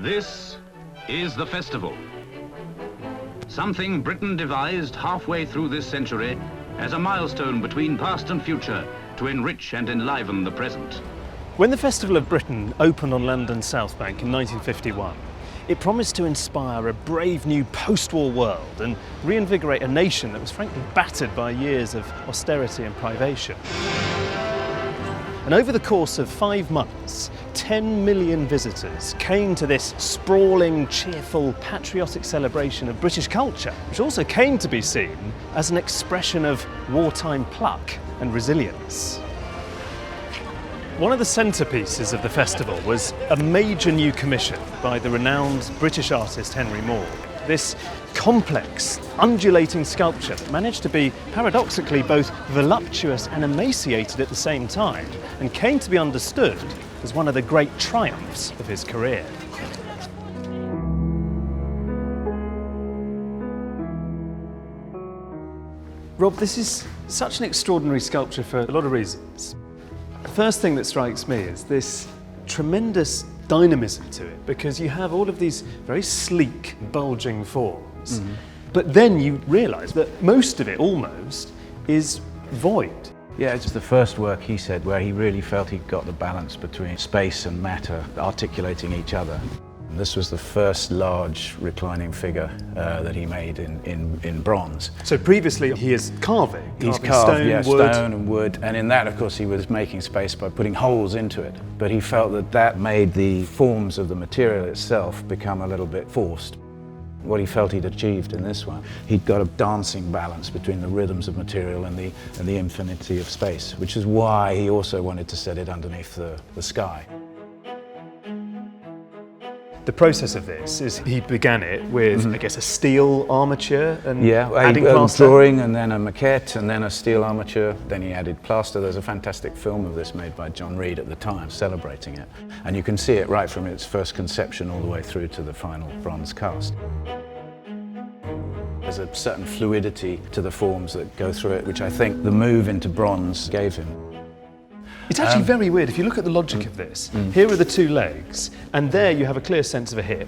This is the festival. Something Britain devised halfway through this century as a milestone between past and future to enrich and enliven the present. When the Festival of Britain opened on London's South Bank in 1951, it promised to inspire a brave new post-war world and reinvigorate a nation that was frankly battered by years of austerity and privation. And over the course of 5 months, 10 million visitors came to this sprawling, cheerful, patriotic celebration of British culture, which also came to be seen as an expression of wartime pluck and resilience. One of the centrepieces of the festival was a major new commission by the renowned British artist Henry Moore. This complex, undulating sculpture managed to be paradoxically both voluptuous and emaciated at the same time, and came to be understood as one of the great triumphs of his career. Rob, this is such an extraordinary sculpture for a lot of reasons. The first thing that strikes me is this tremendous dynamism to it, because you have all of these very sleek, bulging forms, but then you realise that most of it almost is void. Yeah, it's the first work, he said, where he really felt he'd got the balance between space and matter articulating each other. This was the first large reclining figure that he made in bronze. So previously he is carving. He's carved stone and wood, and in that, of course, he was making space by putting holes into it. But he felt that that made the forms of the material itself become a little bit forced. What he felt he'd achieved in this one, he'd got a dancing balance between the rhythms of material and the infinity of space, which is why he also wanted to set it underneath the sky. The process of this is he began it with, I guess, a steel armature and adding a plaster. Drawing and then a maquette and then a steel armature. Then he added plaster. There's a fantastic film of this made by John Reed at the time, celebrating it. And you can see it right from its first conception all the way through to the final bronze cast. There's a certain fluidity to the forms that go through it, which I think the move into bronze gave him. It's actually very weird. If you look at the logic of this, here are the 2 legs, and there you have a clear sense of a hip.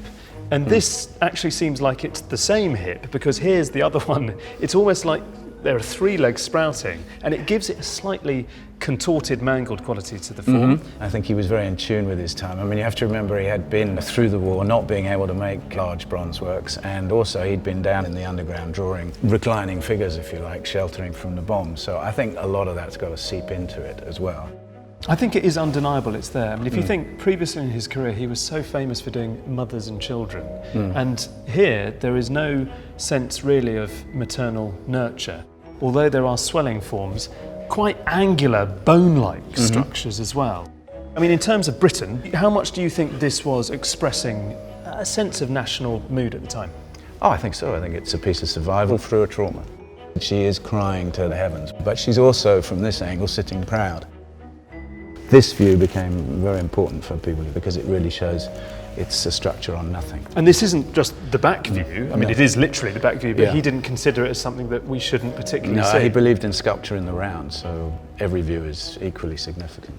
And this actually seems like it's the same hip, because here's the other one. It's almost like there are 3 legs sprouting, and it gives it a slightly contorted, mangled quality to the form. I think he was very in tune with his time. I mean, you have to remember he had been through the war, not being able to make large bronze works, and also he'd been down in the underground drawing reclining figures, if you like, sheltering from the bomb. So I think a lot of that's got to seep into it as well. I think it is undeniable it's there. I mean, if you think previously in his career, he was so famous for doing mothers and children. And here, there is no sense really of maternal nurture. Although there are swelling forms, quite angular, bone-like structures as well. I mean, in terms of Britain, how much do you think this was expressing a sense of national mood at the time? Oh, I think so. I think it's a piece of survival through a trauma. She is crying to the heavens, but she's also, from this angle, sitting proud. This view became very important for people because it really shows it's a structure on nothing. And this isn't just the back view. I mean, it is literally the back view, but he didn't consider it as something that we shouldn't particularly see. No, he believed in sculpture in the round, so every view is equally significant.